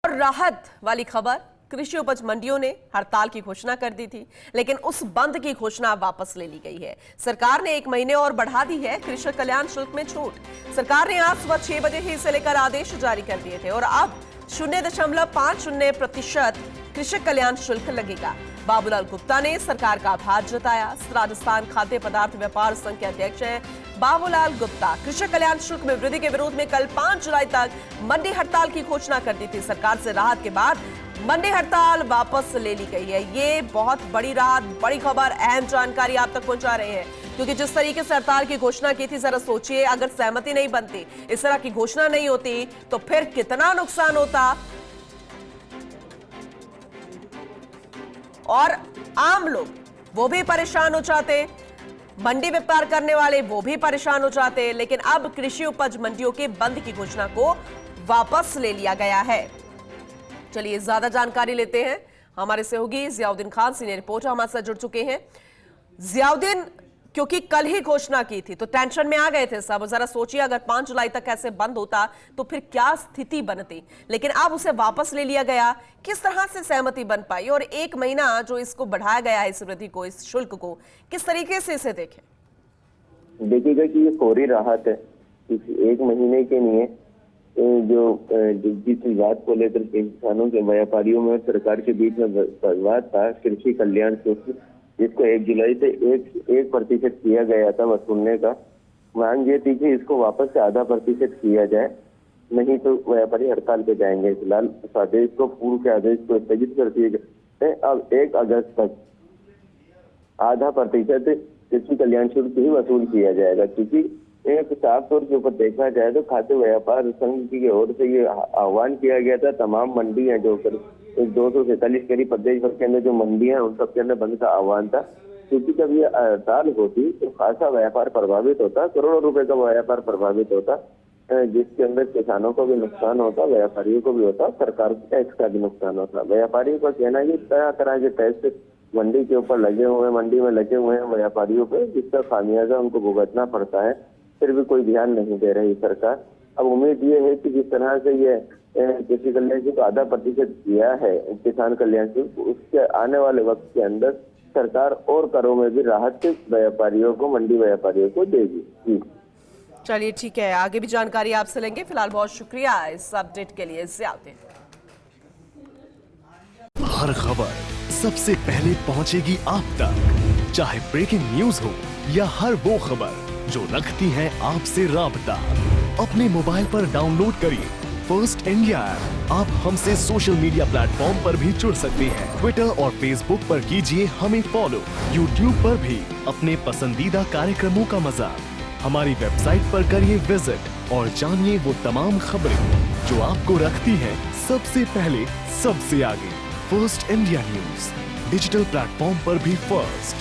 और राहत वाली खबर, कृषि उपज मंडियों ने हड़ताल की घोषणा कर दी थी, लेकिन उस बंद की घोषणा वापस ले ली गई है। सरकार ने 1 महीने और बढ़ा दी है कृषक कल्याण शुल्क में छूट। सरकार ने आज सुबह 6 बजे ही इसे लेकर आदेश जारी कर दिए थे और अब 0.50% कृषक कल्याण शुल्क लगेगा। बाबूलाल गुप्ता ने सरकार का आभार जताया। राजस्थान खाद्य पदार्थ व्यापार संघ के अध्यक्ष हैं बाबूलाल गुप्ता। कृषक कल्याण शुल्क में वृद्धि के विरोध में कल 5 जुलाई तक मंडी हड़ताल की घोषणा कर दी थी। सरकार से राहत के बाद मंडी हड़ताल वापस ले ली गई है। ये बहुत बड़ी राहत, बड़ी खबर, अहम जानकारी आप तक पहुंचा रहे हैं, क्योंकि जिस तरीके से हड़ताल की घोषणा की थी, जरा सोचिए अगर सहमति नहीं बनती, इस तरह की घोषणा नहीं होती, तो फिर कितना नुकसान होता और आम लोग वो भी परेशान हो जाते, मंडी व्यापार करने वाले वो भी परेशान हो जाते। लेकिन अब कृषि उपज मंडियों के बंद की घोषणा को वापस ले लिया गया है। चलिए ज्यादा जानकारी लेते हैं, हमारे सहयोगी जियाउद्दीन खान सीनियर रिपोर्टर हमारे साथ जुड़ चुके हैं। जियाउद्दीन, क्योंकि कल ही घोषणा की थी तो टेंशन में आ गए थे सब। जरा सोचिए अगर 5 जुलाई तक ऐसे बंद होता तो फिर क्या स्थिति बनती, लेकिन अब उसे वापस ले लिया गया। किस तरह से सहमति बन पाई और 1 महीना जो इसको बढ़ाया गया है, इस वृद्धि को, इस शुल्क को, किस तरीके से इसे देखें? देखिएगा कि ये फौरी राहत है, इस 1 महीने के लिए जो जिस विवाद को लेकर किसानों के व्यापारियों में सरकार के बीच में विवाद था, कृषि कल्याण शुल्क जिसको 1 जुलाई से 1% किया गया था वसूलने का, मांग ये थी कि इसको वापस से ½ किया जाए, नहीं तो व्यापारी हड़ताल पे जाएंगे। फिलहाल इस आदेश को, पूर्व के आदेश को स्थगित कर दिए गए। अब 1 अगस्त तक ½ कृषि कल्याण शुल्क ही वसूल किया जाएगा, क्योंकि एक साफ तौर के ऊपर देखा जाए तो खाद्य व्यापार संघ की ओर से ये आह्वान किया गया था, तमाम मंडी है जो 247 करीब प्रदेश भर के अंदर जो मंडियां हैं उन सब के अंदर बंद का आह्वान था, क्योंकि जब ये हड़ताल होती तो खासा व्यापार प्रभावित होता, करोड़ों रुपए का व्यापार प्रभावित होता, जिसके अंदर किसानों को भी नुकसान होता, व्यापारियों को भी होता, सरकार को टैक्स का भी नुकसान होता। व्यापारियों का कहना है तरह तरह के टैक्स मंडी के ऊपर लगे हुए हैं, मंडी में लगे हुए हैं व्यापारियों पे, जिसका खामियाजा उनको भुगतना पड़ता है, फिर भी कोई ध्यान नहीं दे रही सरकार। अब उम्मीद ये है कि जिस तरह से ये कृषि कल्याण शुल्क ½ किया है किसान कल्याण शुल्क, उसके आने वाले वक्त के अंदर सरकार और करों में भी राहत व्यापारियों को, मंडी व्यापारियों को देगी। चलिए ठीक है, आगे भी जानकारी आपसे लेंगे। फिलहाल बहुत शुक्रिया इस अपडेट के लिए। हर खबर सबसे पहले पहुंचेगी आप तक, चाहे ब्रेकिंग न्यूज हो या हर वो खबर जो रखती है आपसे राबता। अपने मोबाइल पर डाउनलोड करिए फर्स्ट इंडिया ऐप। आप हमसे सोशल मीडिया प्लेटफॉर्म पर भी जुड़ सकते हैं। ट्विटर और फेसबुक पर कीजिए हमें फॉलो। यूट्यूब पर भी अपने पसंदीदा कार्यक्रमों का मजा। हमारी वेबसाइट पर करिए विजिट और जानिए वो तमाम खबरें जो आपको रखती है सबसे पहले, सबसे आगे। First India news digital platform पर भी फर्स्ट।